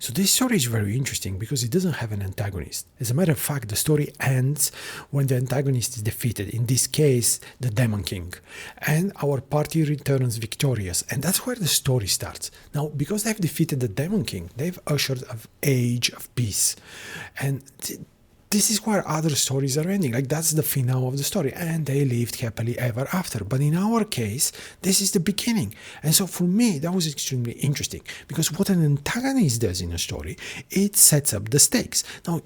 So this story is very interesting because it doesn't have an antagonist. As a matter of fact, the story ends when the antagonist is defeated, in this case, the Demon King. And our party returns victorious, and that's where the story starts. Now, because they've defeated the Demon King, they've ushered an age of peace. And this is where other stories are ending. Like, that's the finale of the story, and they lived happily ever after. But in our case, this is the beginning. And so for me, that was extremely interesting, because what an antagonist does in a story, it sets up the stakes. Now,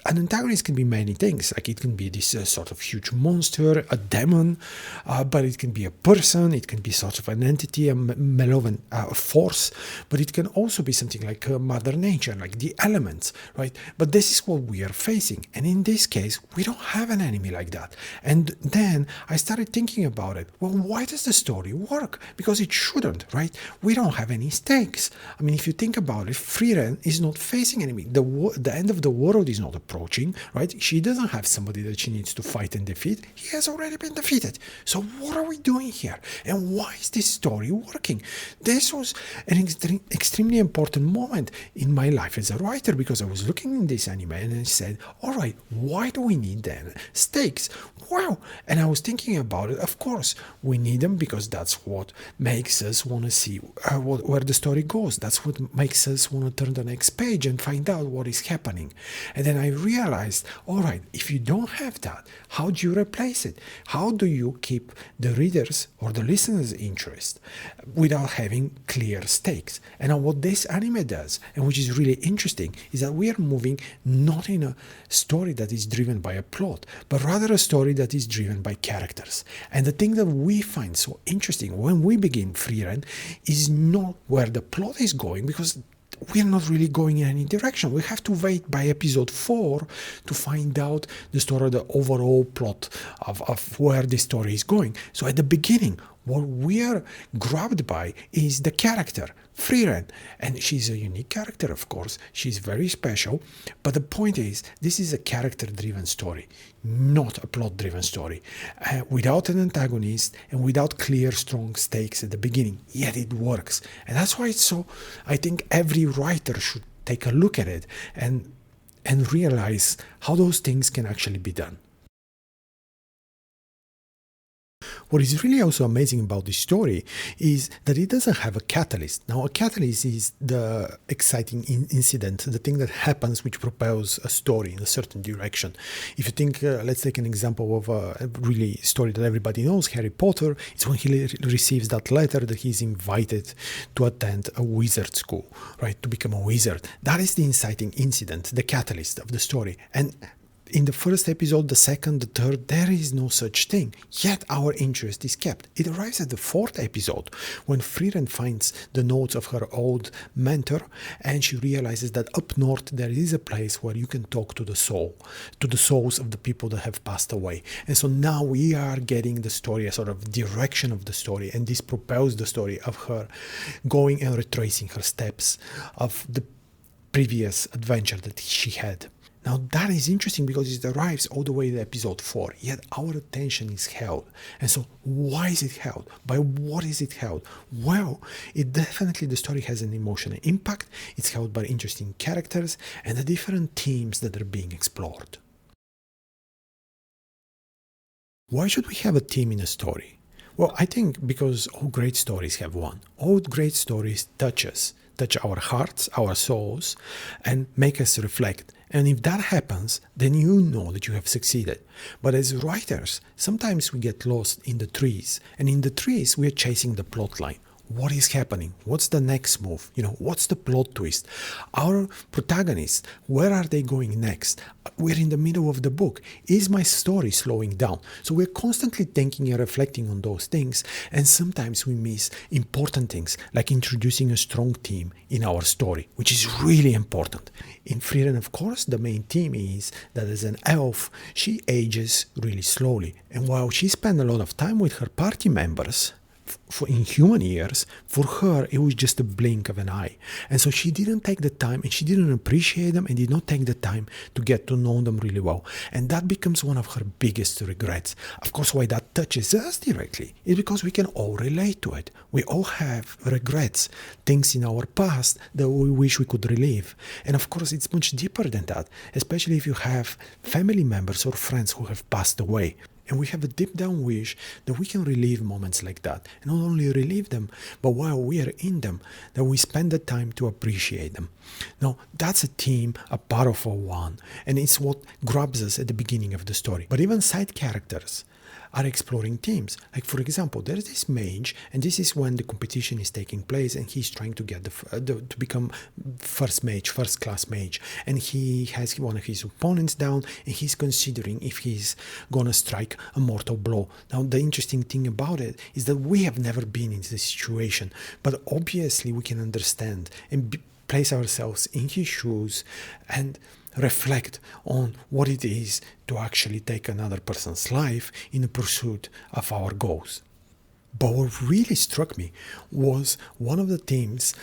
an antagonist can be many things. Like, it can be this sort of huge monster, a demon, but it can be a person, it can be sort of an entity, a malevolent force, but it can also be something like Mother Nature, like the elements, right? But this is what we are facing. And in this case, we don't have an enemy like that. And then I started thinking about it. Well, why does the story work? Because it shouldn't, right? We don't have any stakes. I mean, if you think about it, Frieren is not facing enemy. The end of the world is not approaching, right? She doesn't have somebody that she needs to fight and defeat. He has already been defeated. So what are we doing here? And why is this story working? This was an extremely important moment in my life as a writer, because I was looking in this anime and I said, all right, why do we need then stakes? Wow. And I was thinking about it. Of course, we need them because that's what makes us want to see where the story goes. That's what makes us want to turn the next page and find out what is happening. And then I realized, all right, if you don't have that, how do you replace it? How do you keep the readers or the listeners' interest without having clear stakes? And what this anime does, and which is really interesting, is that we are moving not in a story that is driven by a plot, but rather a story that is driven by characters. And the thing that we find so interesting when we begin Frieren is not where the plot is going, because we're not really going in any direction. We have to wait by episode 4 to find out the story, the overall plot of where the story is going. So at the beginning, what we are grabbed by is the character, Frieren. And she's a unique character, of course. She's very special. But the point is, this is a character-driven story, not a plot-driven story. Without an antagonist and without clear, strong stakes at the beginning. Yet it works. And that's why it's so, I think every writer should take a look at it and realize how those things can actually be done. What is really also amazing about this story is that it doesn't have a catalyst. Now, a catalyst is the exciting incident, the thing that happens which propels a story in a certain direction. If you think, let's take an example of a really story that everybody knows, Harry Potter. It's when he receives that letter that he's invited to attend a wizard school, right, to become a wizard. That is the inciting incident, the catalyst of the story. And in the first episode, the second, the third, there is no such thing. Yet our interest is kept. It arrives at the fourth episode when Frieren finds the notes of her old mentor, and she realizes that up north there is a place where you can talk to the soul, to the souls of the people that have passed away. And so now we are getting the story, a sort of direction of the story, and this propels the story of her going and retracing her steps of the previous adventure that she had. Now that is interesting because it arrives all the way to episode 4, yet our attention is held. And so why is it held? By what is it held? Well, the story has an emotional impact, it's held by interesting characters and the different themes that are being explored. Why should we have a theme in a story? Well, I think because all great stories have one. All great stories touch our hearts, our souls, and make us reflect. And if that happens, then you know that you have succeeded. But as writers, sometimes we get lost in the trees. And in the trees, we are chasing the plot line. What is happening? What's the next move? What's the plot twist? Our protagonists, where are they going next? We're in the middle of the book. Is my story slowing down? So we're constantly thinking and reflecting on those things, and sometimes we miss important things, like introducing a strong theme in our story, which is really important. In Frieren, of course, the main theme is that as an elf, she ages really slowly. And while she spends a lot of time with her party members, for in human years, for her, it was just a blink of an eye. And so she didn't take the time, and she didn't appreciate them, and did not take the time to get to know them really well. And that becomes one of her biggest regrets. Of course, why that touches us directly is because we can all relate to it. We all have regrets, things in our past that we wish we could relive. And of course, it's much deeper than that, especially if you have family members or friends who have passed away. And we have a deep down wish that we can relive moments like that. And not only relive them, but while we are in them, that we spend the time to appreciate them. Now, that's a theme, a powerful one. And it's what grabs us at the beginning of the story. But even side characters are exploring themes. Like, for example, there's this mage, and this is when the competition is taking place, and he's trying to get to become first class mage, and he has one of his opponents down, and he's considering if he's gonna strike a mortal blow. Now, the interesting thing about it is that we have never been in this situation, but obviously we can understand and place ourselves in his shoes and reflect on what it is to actually take another person's life in the pursuit of our goals. But what really struck me was one of the themes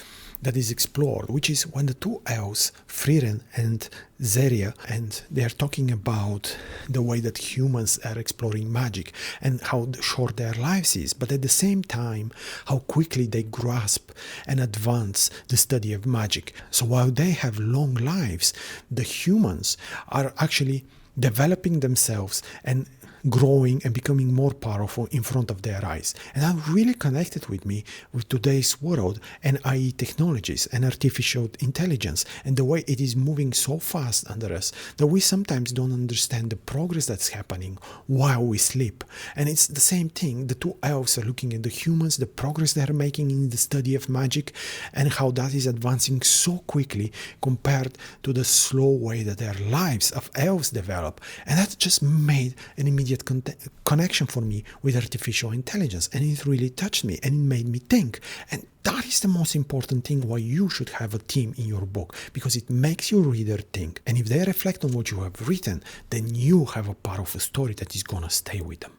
that is explored, which is when the two elves, Frieren and Zeria, and they are talking about the way that humans are exploring magic and how short their lives is, but at the same time, how quickly they grasp and advance the study of magic. So while they have long lives, the humans are actually developing themselves and growing and becoming more powerful in front of their eyes. And that really connected with me with today's world and AI technologies and artificial intelligence and the way it is moving so fast under us that we sometimes don't understand the progress that's happening while we sleep. And it's the same thing. The two elves are looking at the humans, the progress they're making in the study of magic, and how that is advancing so quickly compared to the slow way that their lives of elves develop. And that just made an immediate connection for me with artificial intelligence, and it really touched me and it made me think. And that is the most important thing why you should have a theme in your book, because it makes your reader think, and if they reflect on what you have written, then you have a powerful story that is gonna stay with them.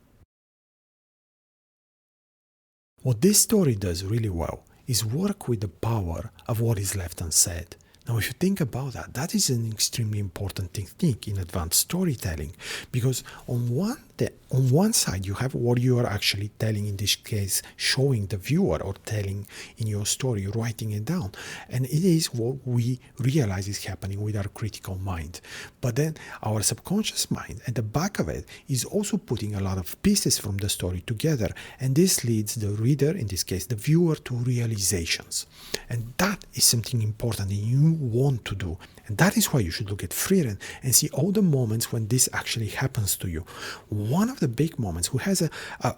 What this story does really well is work with the power of what is left unsaid. Now, if you think about that, that is an extremely important technique in advanced storytelling, because on one side you have what you are actually telling, in this case showing the viewer, or telling in your story, writing it down, and it is what we realize is happening with our critical mind. But then our subconscious mind at the back of it is also putting a lot of pieces from the story together, and this leads the reader, in this case the viewer, to realizations. And that is something important and you want to do. And that is why you should look at Frieren and see all the moments when this actually happens to you. One of the big moments, who has a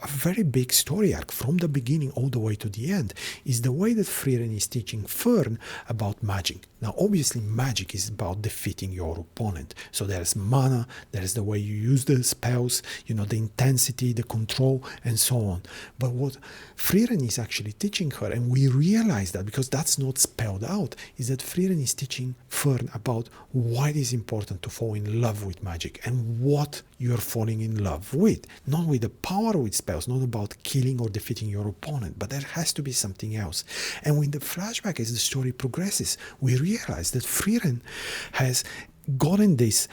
very big story arc from the beginning all the way to the end, is the way that Frieren is teaching Fern about magic. Now, obviously, magic is about defeating your opponent. So there's mana, there's the way you use the spells, the intensity, the control, and so on. But what Frieren is actually teaching her, and we realize that because that's not spelled out, is that Frieren is teaching Fern about why it is important to fall in love with magic and what you're falling in love with. Not with the power with spells, not about killing or defeating your opponent, but there has to be something else. And with the flashback, as the story progresses, we realize that Frieren has gotten this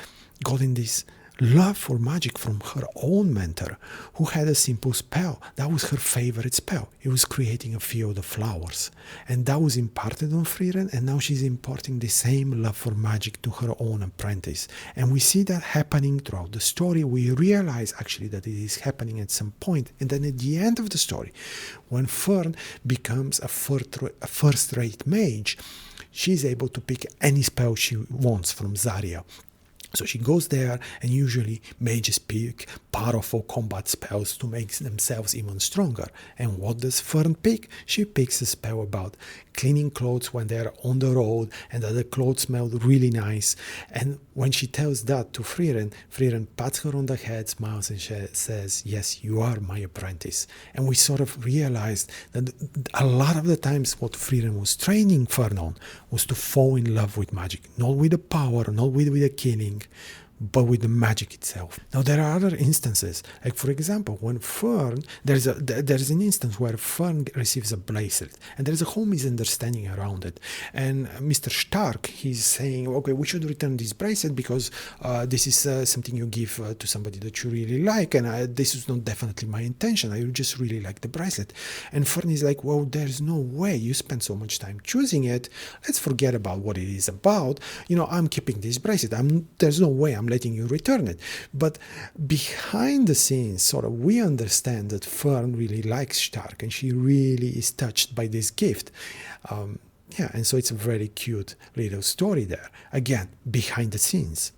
love for magic from her own mentor, who had a simple spell. That was her favorite spell. It was creating a field of flowers. And that was imparted on Frieren, and now she's imparting the same love for magic to her own apprentice. And we see that happening throughout the story. We realize actually that it is happening at some point. And then at the end of the story, when Fern becomes a first-rate mage, she's able to pick any spell she wants from Zarya. So she goes there, and usually mages pick powerful combat spells to make themselves even stronger. And what does Fern pick? She picks a spell about cleaning clothes when they're on the road, and that the clothes smell really nice. And when she tells that to Frieren, Frieren pats her on the head, smiles, and says, "Yes, you are my apprentice." And we sort of realized that a lot of the times what Frieren was training Fern on was to fall in love with magic, not with the power, not with the killing, but with the magic itself. Now there are other instances, like for example, when Fern, there's an instance where Fern receives a bracelet, and there's a whole misunderstanding around it. And Mr. Stark, he's saying, okay, we should return this bracelet because this is something you give to somebody that you really like, and this is not definitely my intention. I just really like the bracelet. And Fern is like, well, there's no way. You spent so much time choosing it. Let's forget about what it is about. I'm keeping this bracelet. There's no way I'm letting you return it. But behind the scenes, sort of, we understand that Fern really likes Stark, and she really is touched by this gift. And so it's a very cute little story there. Again, behind the scenes.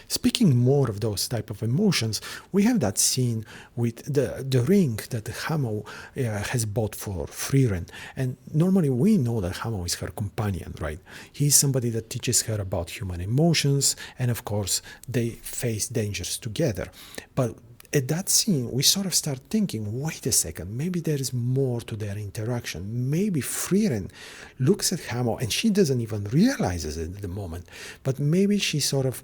Speaking more of those type of emotions, we have that scene with the ring that Hamo has bought for Frieren. And normally we know that Hamo is her companion, right? He's somebody that teaches her about human emotions, and of course they face dangers together. But at that scene, we sort of start thinking, wait a second, maybe there is more to their interaction. Maybe Frieren looks at Hamo, and she doesn't even realize it at the moment, but maybe she sort of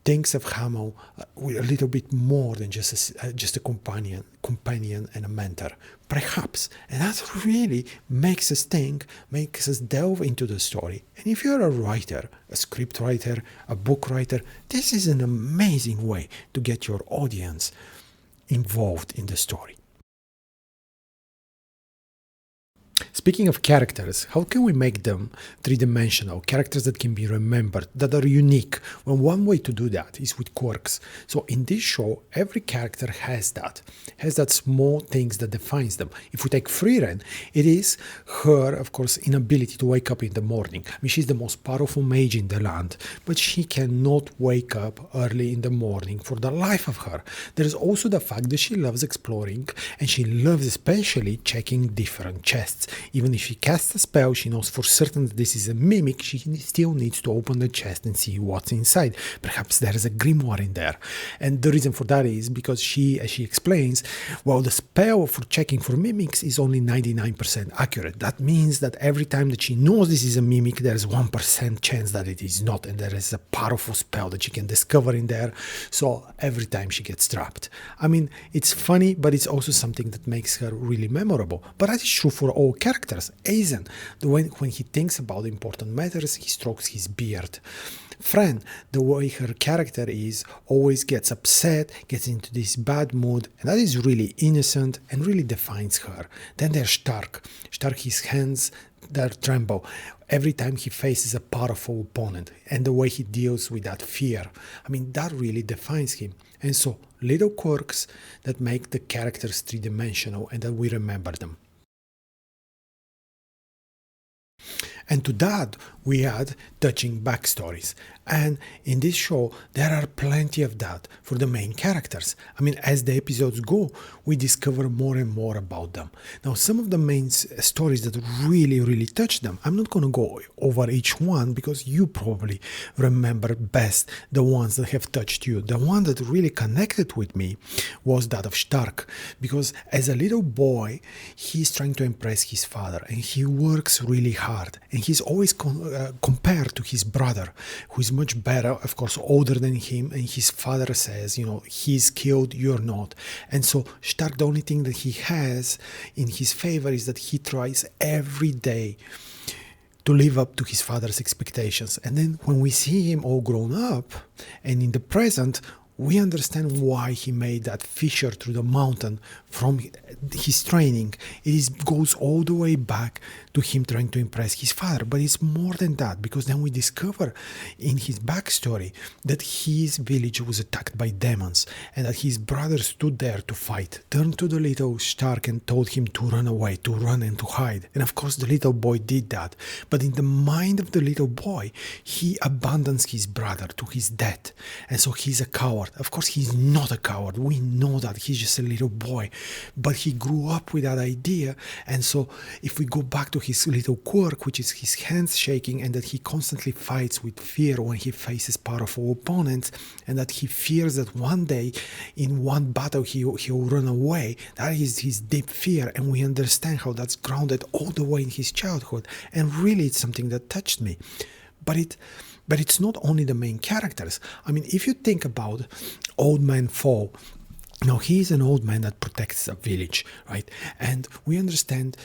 thinks of Hamo with a little bit more than just a companion and a mentor, perhaps. And that really makes us think, makes us delve into the story. And if you're a writer, a script writer, a book writer, this is an amazing way to get your audience involved in the story. Speaking of characters, how can we make them three-dimensional, characters that can be remembered, that are unique? Well, one way to do that is with quirks. So in this show, every character has that small things that defines them. If we take Frieren, it is her, of course, inability to wake up in the morning. I mean, she's the most powerful mage in the land, but she cannot wake up early in the morning for the life of her. There is also the fact that she loves exploring, and she loves especially checking different chests. Even if she casts a spell, she knows for certain that this is a mimic, she still needs to open the chest and see what's inside. Perhaps there is a grimoire in there. And the reason for that is because she, as she explains, well, the spell for checking for mimics is only 99% accurate. That means that every time that she knows this is a mimic, there's 1% chance that it is not, and there is a powerful spell that she can discover in there. So every time she gets trapped. I mean, it's funny, but it's also something that makes her really memorable. But that is true for all characters. Aizen, when he thinks about important matters, he strokes his beard. Fran, the way her character is, always gets upset, gets into this bad mood, and that is really innocent and really defines her. Then there's Stark. Stark, his hands, they tremble every time he faces a powerful opponent, and the way he deals with that fear. I mean, that really defines him. And so, little quirks that make the characters three-dimensional and that we remember them. And to that, we add touching backstories. And in this show, there are plenty of that for the main characters. I mean, as the episodes go, we discover more and more about them. Now, some of the main stories that really, really touch them, I'm not going to go over each one because you probably remember best the ones that have touched you. The one that really connected with me was that of Stark, because as a little boy, he's trying to impress his father, and he works really hard, and he's always compared to his brother, who is much better, of course, older than him, and his father says, he's skilled, you're not. And so Stark, the only thing that he has in his favor is that he tries every day to live up to his father's expectations. And then when we see him all grown up and in the present, we understand why he made that fissure through the mountain from his training. It goes all the way back to him trying to impress his father. But it's more than that, because then we discover in his backstory that his village was attacked by demons, and that his brother stood there to fight, turned to the little Stark and told him to run away, to run and to hide. And of course the little boy did that. But in the mind of the little boy, he abandons his brother to his death. And so he's a coward. Of course he's not a coward. We know that. He's just a little boy. But he grew up with that idea. And so if we go back to his little quirk, which is his hands shaking, and that he constantly fights with fear when he faces powerful opponents, and that he fears that one day in one battle he'll run away, that is his deep fear. And we understand how that's grounded all the way in his childhood. And really it's something that touched me. But But it's not only the main characters. I mean, if you think about Old Man Fall, now he is an old man that protects a village, right? And we understand,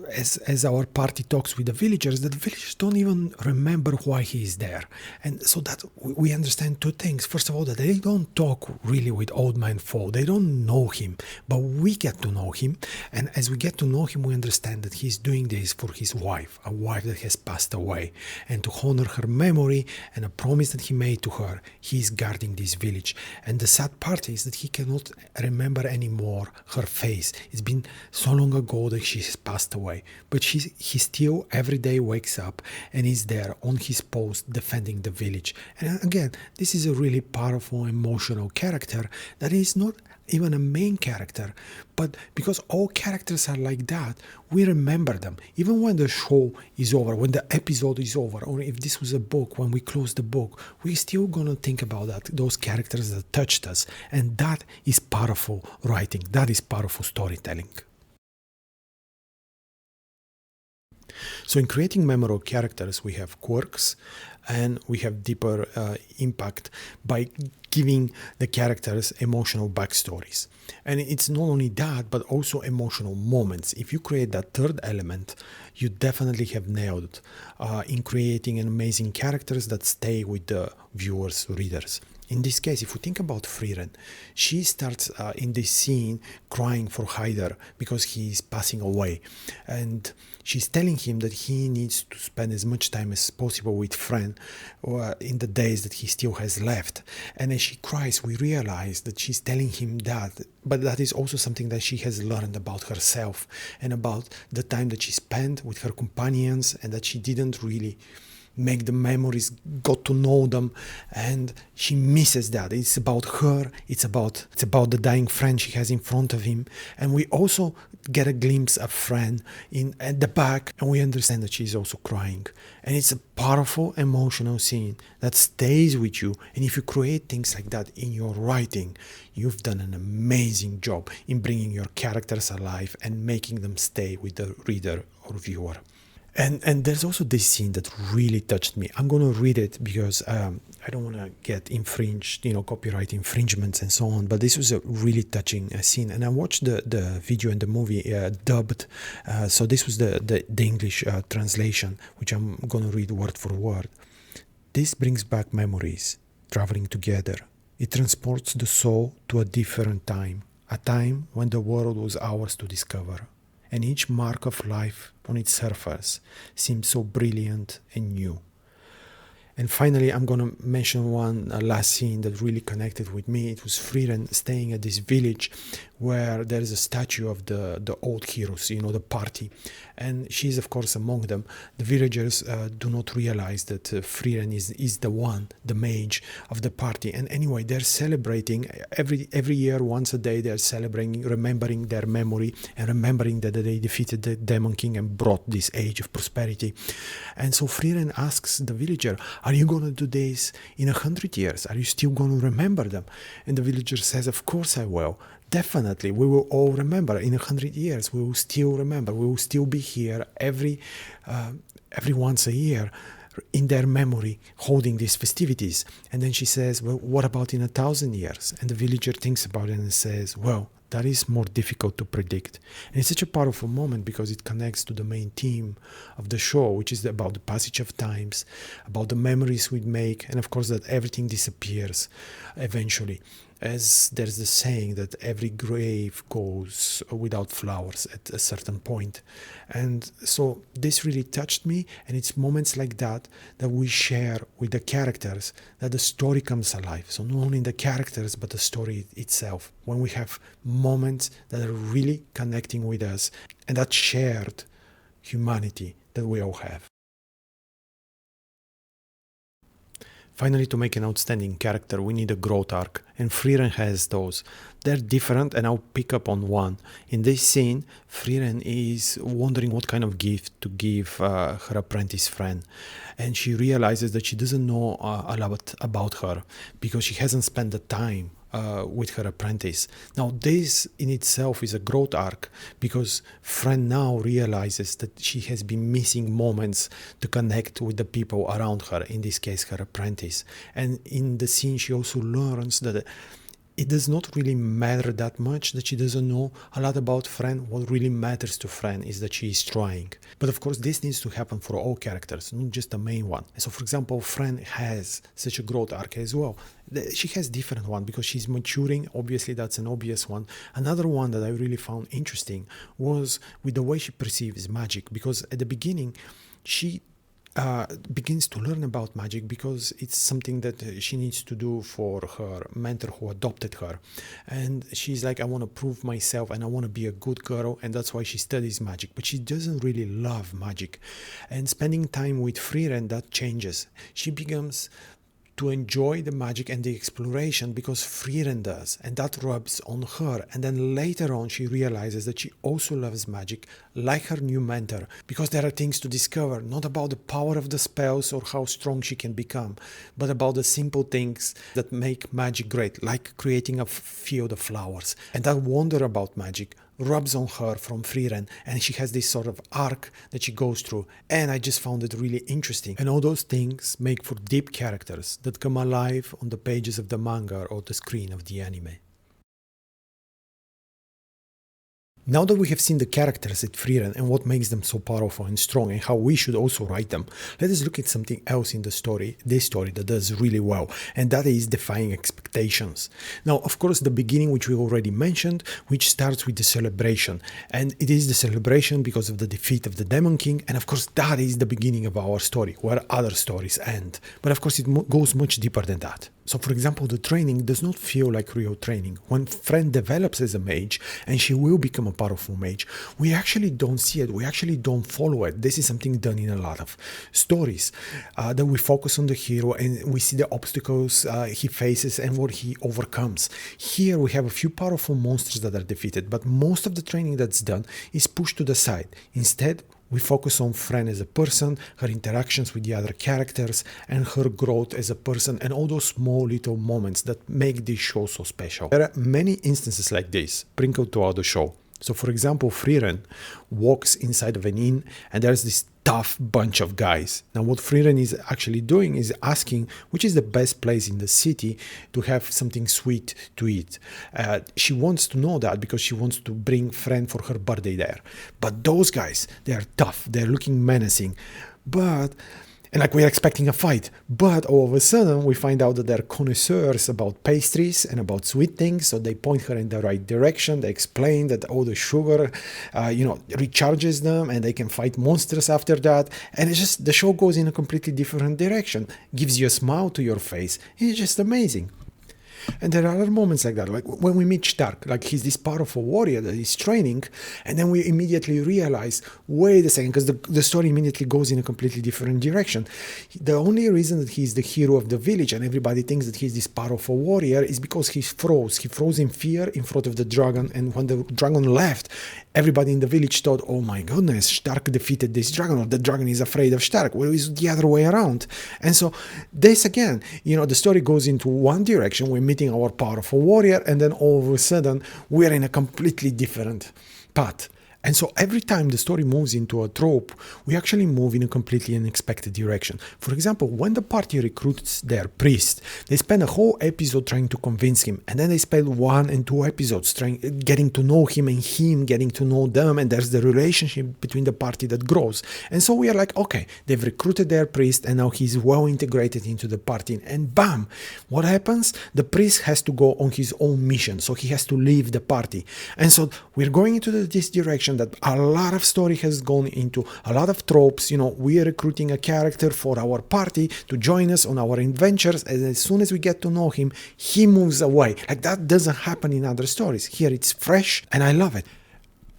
as our party talks with the villagers, that the villagers don't even remember why he is there. And so that we understand two things. First of all, that they don't talk really with Old Man Fall. They don't know him, but we get to know him. And as we get to know him, we understand that he's doing this for his wife, a wife that has passed away. And to honor her memory and a promise that he made to her, he's guarding this village. And the sad part is that he cannot remember anymore her face. It's been so long ago that she's passed away, but he still every day wakes up and is there on his post defending the village. And again, this is a really powerful, emotional character that is not even a main character, but because all characters are like that, we remember them even when the show is over, when the episode is over, or if this was a book, when we close the book, we're still gonna think about those characters that touched us. And that is powerful writing, that is powerful storytelling. So in creating memorable characters, we have quirks and we have deeper impact by giving the characters emotional backstories. And it's not only that, but also emotional moments. If you create that third element, you definitely have nailed in creating an amazing characters that stay with the viewers, readers. In this case, if we think about Frieren, she starts in this scene crying for Haider because he is passing away. And she's telling him that he needs to spend as much time as possible with Frieren in the days that he still has left. And as she cries, we realize that she's telling him that, but that is also something that she has learned about herself and about the time that she spent with her companions, and that she didn't really make the memories, got to know them, and she misses that. It's about her, it's about the dying friend she has in front of him. And we also get a glimpse of Fran at the back, and we understand that she's also crying. And it's a powerful emotional scene that stays with you. And if you create things like that in your writing, you've done an amazing job in bringing your characters alive and making them stay with the reader or viewer. And there's also this scene that really touched me. I'm going to read it because I don't want to get infringed, copyright infringements and so on. But this was a really touching scene. And I watched the video and the movie dubbed. So this was the English translation, which I'm going to read word for word. This brings back memories, traveling together. It transports the soul to a different time, a time when the world was ours to discover. And each mark of life on its surface seemed so brilliant and new. And finally, I'm going to mention one last scene that really connected with me. It was Frieren staying at this village where there is a statue of the old heroes, the party. And she's, of course, among them. The villagers do not realize that Frieren is the one, the mage of the party. And anyway, they're celebrating every year, once a day, they're celebrating, remembering their memory and remembering that they defeated the Demon King and brought this age of prosperity. And so Frieren asks the villager, are you going to do this in 100 years? Are you still going to remember them? And the villager says, of course I will. Definitely, we will all remember. In 100 years, we will still remember. We will still be here every once a year in their memory, holding these festivities. And then she says, well, what about in 1,000 years? And the villager thinks about it and says, well, that is more difficult to predict. And it's such a powerful moment because it connects to the main theme of the show, which is about the passage of times, about the memories we make, and of course that everything disappears eventually. As there's the saying that every grave goes without flowers at a certain point. And so this really touched me, and it's moments like that that we share with the characters that the story comes alive. So not only the characters, but the story itself. When we have moments that are really connecting with us, and that shared humanity that we all have. Finally, to make an outstanding character, we need a growth arc, and Frieren has those. They're different, and I'll pick up on one. In this scene, Frieren is wondering what kind of gift to give her apprentice friend, and she realizes that she doesn't know a lot about her because she hasn't spent the time with her apprentice. Now, this in itself is a growth arc because Frieren now realizes that she has been missing moments to connect with the people around her, in this case, her apprentice. And in the scene, she also learns that it does not really matter that much, that she doesn't know a lot about Frieren. What really matters to Frieren is that she is trying. But of course, this needs to happen for all characters, not just the main one. So, for example, Frieren has such a growth arc as well. She has different one because she's maturing. Obviously, that's an obvious one. Another one that I really found interesting was with the way she perceives magic, because at the beginning, she begins to learn about magic because it's something that she needs to do for her mentor who adopted her. And she's like, I want to prove myself and I want to be a good girl, and that's why she studies magic. But she doesn't really love magic. And spending time with Frieren, that changes. She becomes to enjoy the magic and the exploration because Frieren does, and that rubs on her. And then later on she realizes that she also loves magic like her new mentor, because there are things to discover, not about the power of the spells or how strong she can become, but about the simple things that make magic great, like creating a field of flowers. And that wonder about magic rubs on her from Frieren, and she has this sort of arc that she goes through, and I just found it really interesting. And all those things make for deep characters that come alive on the pages of the manga or the screen of the anime. Now that we have seen the characters at Frieren and what makes them so powerful and strong and how we should also write them, let us look at something else in this story that does really well, and that is defying expectations. Now, of course, the beginning, which we already mentioned, which starts with the celebration, and it is the celebration because of the defeat of the Demon King, and of course that is the beginning of our story, where other stories end. But of course it goes much deeper than that. So, for example, the training does not feel like real training. When Frieren develops as a mage, and she will become a powerful mage, we actually don't see it, we actually don't follow it. This is something done in a lot of stories, that we focus on the hero and we see the obstacles he faces and what he overcomes. Here we have a few powerful monsters that are defeated, but most of the training that's done is pushed to the side. Instead, we focus on Frieren as a person, her interactions with the other characters, and her growth as a person, and all those small little moments that make this show so special. There are many instances like this sprinkled throughout the show. So, for example, Frieren walks inside of an inn, and there's this tough bunch of guys. Now, what Frieren is actually doing is asking which is the best place in the city to have something sweet to eat. She wants to know that because she wants to bring Frieren for her birthday there. But those guys, they are tough, they're looking menacing, and like we're expecting a fight. But all of a sudden, we find out that they're connoisseurs about pastries and about sweet things. So they point her in the right direction. They explain that all the sugar, recharges them and they can fight monsters after that. And it's just, the show goes in a completely different direction. Gives you a smile to your face. It's just amazing. And there are other moments like that, like when we meet Stark, like he's this powerful warrior that is training, and then we immediately realize, wait a second, because the story immediately goes in a completely different direction. The only reason that he's the hero of the village and everybody thinks that he's this powerful warrior is because he froze. He froze in fear in front of the dragon, and when the dragon left, everybody in the village thought, oh my goodness, Stark defeated this dragon, or the dragon is afraid of Stark. Well, it's the other way around. And so this again, the story goes into one direction, we're meeting our powerful warrior, and then all of a sudden we're in a completely different path. And so every time the story moves into a trope, we actually move in a completely unexpected direction. For example, when the party recruits their priest, they spend a whole episode trying to convince him, and then they spend 1 and 2 episodes getting to know him and him getting to know them, and there's the relationship between the party that grows. And so we are like, okay, they've recruited their priest, and now he's well integrated into the party, and bam! What happens? The priest has to go on his own mission, so he has to leave the party. And so we're going into this direction that a lot of story has gone into, a lot of tropes. We are recruiting a character for our party to join us on our adventures, and as soon as we get to know him, he moves away. Like, that doesn't happen in other stories. Here it's fresh, and I love it.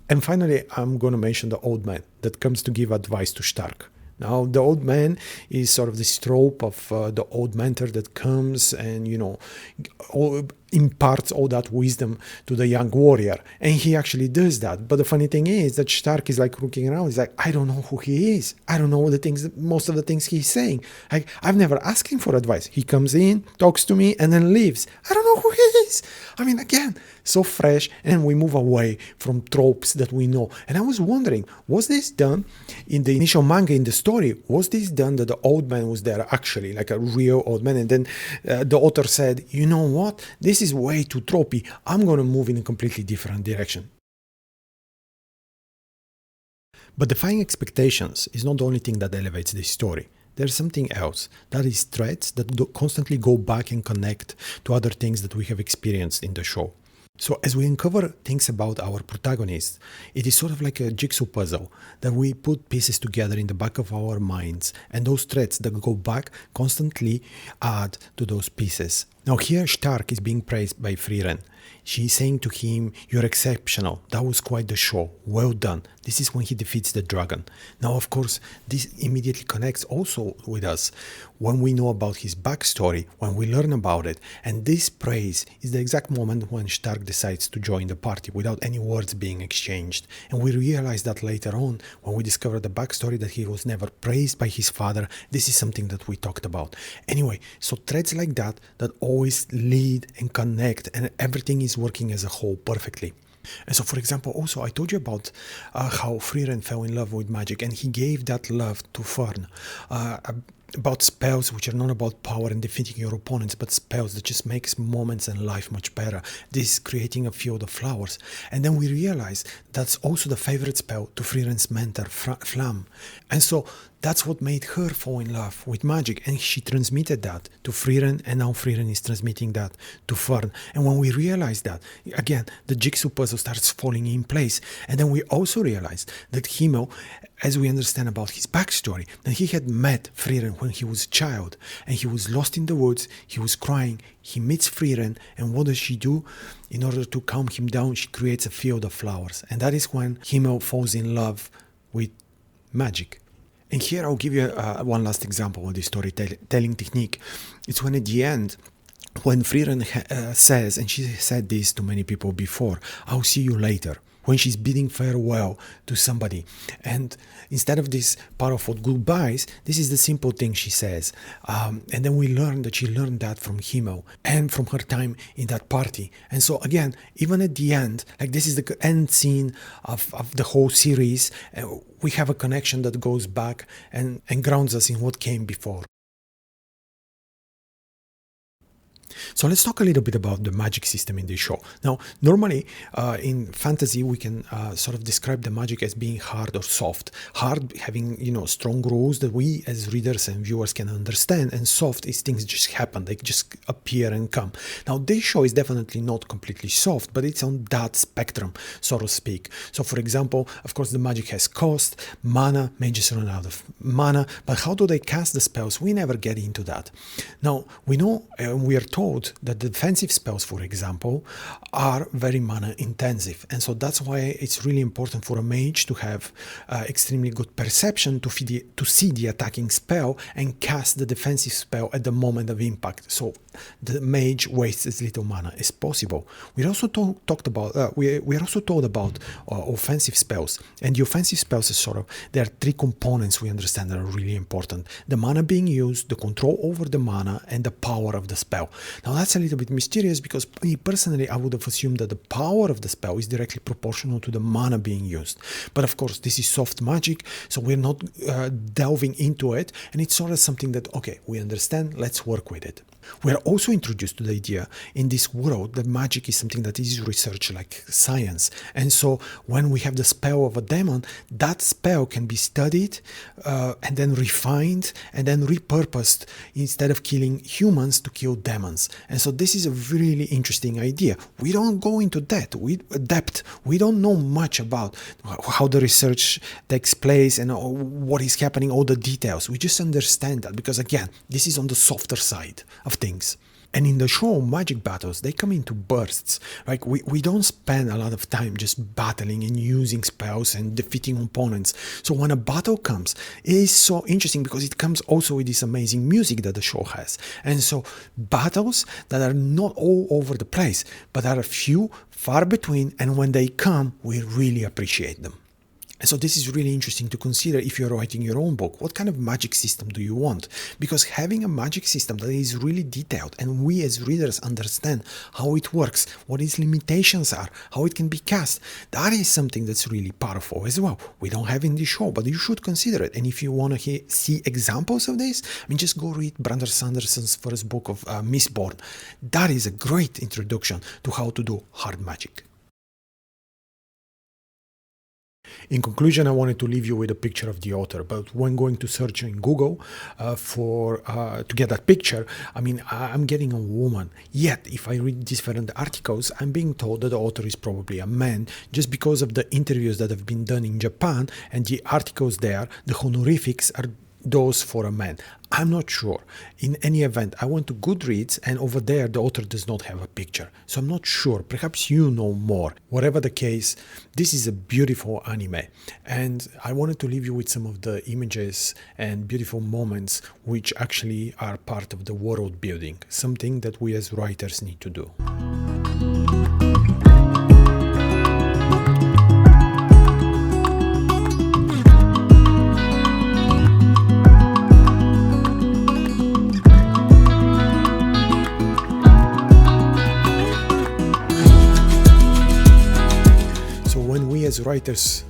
And finally, I'm going to mention the old man that comes to give advice to Stark. Now, the old man is sort of this trope of the old mentor that comes and, imparts all that wisdom to the young warrior. And he actually does that. But the funny thing is that Stark is like looking around. He's like, I don't know who he is. I don't know most of the things he's saying. I've never asked him for advice. He comes in, talks to me, and then leaves. I don't know who he is. I mean, again, so fresh, and we move away from tropes that we know. And I was wondering, was this done in the initial manga, in the story? Was this done that the old man was there actually, like a real old man? And then the author said, you know what? This is way too tropey. I'm going to move in a completely different direction. But defying expectations is not the only thing that elevates this story. There's something else. That is threads that constantly go back and connect to other things that we have experienced in the show. So as we uncover things about our protagonists, it is sort of like a jigsaw puzzle that we put pieces together in the back of our minds, and those threads that go back constantly add to those pieces. Now here Stark is being praised by Frieren. She's saying to him, you're exceptional, that was quite the show, well done. This is when he defeats the dragon. Now of course this immediately connects also with us when we know about his backstory, when we learn about it, and this praise is the exact moment when Stark decides to join the party without any words being exchanged. And we realize that later on when we discover the backstory that he was never praised by his father. This is something that we talked about. Anyway, so threads like that always lead and connect, and everything is working as a whole perfectly. And so, for example, also I told you about how Frieren fell in love with magic, and he gave that love to Fern. About spells which are not about power and defeating your opponents, but spells that just makes moments and life much better. This creating a field of flowers. And then we realize that's also the favorite spell to Frieren's mentor, Flam. And so that's what made her fall in love with magic, and she transmitted that to Frieren, and now Frieren is transmitting that to Fern. And when we realize that, again, the jigsaw puzzle starts falling in place. And then we also realize that Himmel, as we understand about his backstory, that he had met Frieren when he was a child, and he was lost in the woods, he was crying, he meets Frieren, and what does she do? In order to calm him down, she creates a field of flowers. And that is when Himmel falls in love with magic. And here I'll give you one last example of this storytelling technique. It's when at the end, when Frieren says, and she said this to many people before, I'll see you later. When she's bidding farewell to somebody. And instead of this powerful goodbyes, this is the simple thing she says. And then we learn that she learned that from Himmel and from her time in that party. And so again, even at the end, like this is the end scene of the whole series, we have a connection that goes back and grounds us in what came before. So let's talk a little bit about the magic system in this show. Now, normally in fantasy, we can sort of describe the magic as being hard or soft. Hard having, strong rules that we as readers and viewers can understand, and soft is things just happen, they just appear and come. Now, this show is definitely not completely soft, but it's on that spectrum, so to speak. So, for example, of course, the magic has cost, mana, mages run out of mana, but how do they cast the spells? We never get into that. Now, we know, we are told that the defensive spells, for example, are very mana intensive, and so that's why it's really important for a mage to have extremely good perception to see the attacking spell and cast the defensive spell at the moment of impact, so the mage wastes as little mana as possible. We're also told about offensive spells, and the offensive spells is there are three components we understand that are really important: the mana being used, the control over the mana, and the power of the spell. Now that's a little bit mysterious, because me personally, I would have assumed that the power of the spell is directly proportional to the mana being used. But of course, this is soft magic, so we're not delving into it, and it's sort of something that, okay, we understand, let's work with it. We're also introduced to the idea in this world that magic is something that is researched like science. And so when we have the spell of a demon, that spell can be studied and then refined and then repurposed, instead of killing humans, to kill demons. And so this is a really interesting idea. We don't go into depth. We don't know much about how the research takes place and what is happening, all the details. We just understand that because, again, this is on the softer side of things. And in the show, magic battles, they come into bursts. Like we don't spend a lot of time just battling and using spells and defeating opponents. So when a battle comes, it is so interesting because it comes also with this amazing music that the show has. And so battles that are not all over the place, but are a few far between, and when they come, we really appreciate them. And so this is really interesting to consider if you're writing your own book. What kind of magic system do you want? Because having a magic system that is really detailed and we as readers understand how it works, what its limitations are, how it can be cast, that is something that's really powerful as well. We don't have in this show, but you should consider it. And if you want to see examples of this, I mean, just go read Brandon Sanderson's first book of Mistborn. That is a great introduction to how to do hard magic. In conclusion, I wanted to leave you with a picture of the author, but when going to search in Google to get that picture, I mean, I'm getting a woman. Yet, if I read different articles, I'm being told that the author is probably a man, just because of the interviews that have been done in Japan and the articles there, the honorifics are those for a man. I'm not sure. In any event, I went to Goodreads and over there the author does not have a picture. So I'm not sure. Perhaps you know more. Whatever the case, this is a beautiful anime. And I wanted to leave you with some of the images and beautiful moments which actually are part of the world building. Something that we as writers need to do. As writers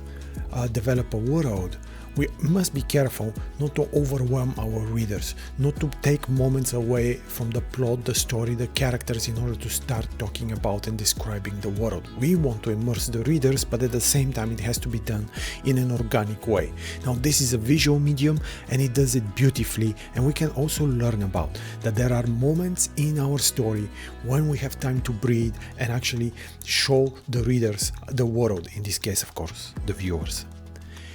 develop a world, we must be careful not to overwhelm our readers, not to take moments away from the plot, the story, the characters in order to start talking about and describing the world. We want to immerse the readers, but at the same time it has to be done in an organic way. Now this is a visual medium and it does it beautifully, and we can also learn about that there are moments in our story when we have time to breathe and actually show the readers the world, in this case of course the viewers.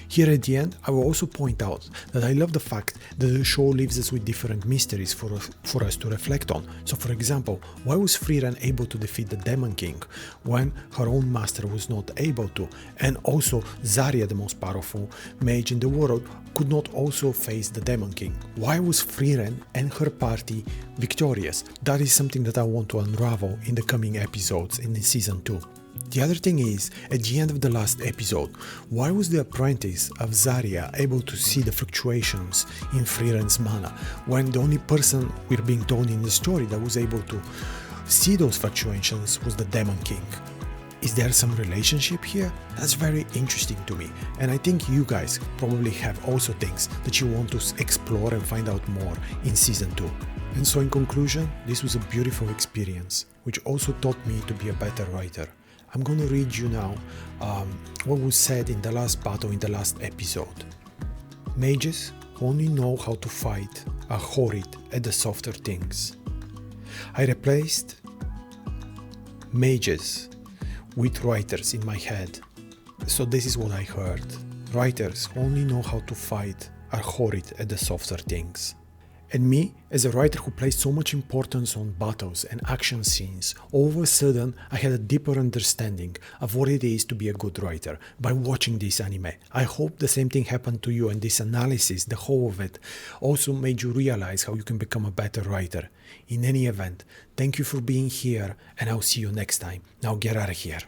Here at the end, I will also point out that I love the fact that the show leaves us with different mysteries for us to reflect on. So for example, why was Frieren able to defeat the Demon King when her own master was not able to? And also Zarya, the most powerful mage in the world, could not also face the Demon King. Why was Frieren and her party victorious? That is something that I want to unravel in the coming episodes in season 2. The other thing is, at the end of the last episode, why was the apprentice of Zarya able to see the fluctuations in Frieren's mana, when the only person we're being told in the story that was able to see those fluctuations was the Demon King? Is there some relationship here? That's very interesting to me, and I think you guys probably have also things that you want to explore and find out more in season 2. And so in conclusion, this was a beautiful experience, which also taught me to be a better writer. I'm going to read you now what was said in the last battle in the last episode. Mages who only know how to fight are horrid at the softer things. I replaced mages with writers in my head. So this is what I heard. Writers who only know how to fight are horrid at the softer things. And me, as a writer who placed so much importance on battles and action scenes, all of a sudden I had a deeper understanding of what it is to be a good writer by watching this anime. I hope the same thing happened to you, and this analysis, the whole of it, also made you realize how you can become a better writer. In any event, thank you for being here, and I'll see you next time. Now get out of here.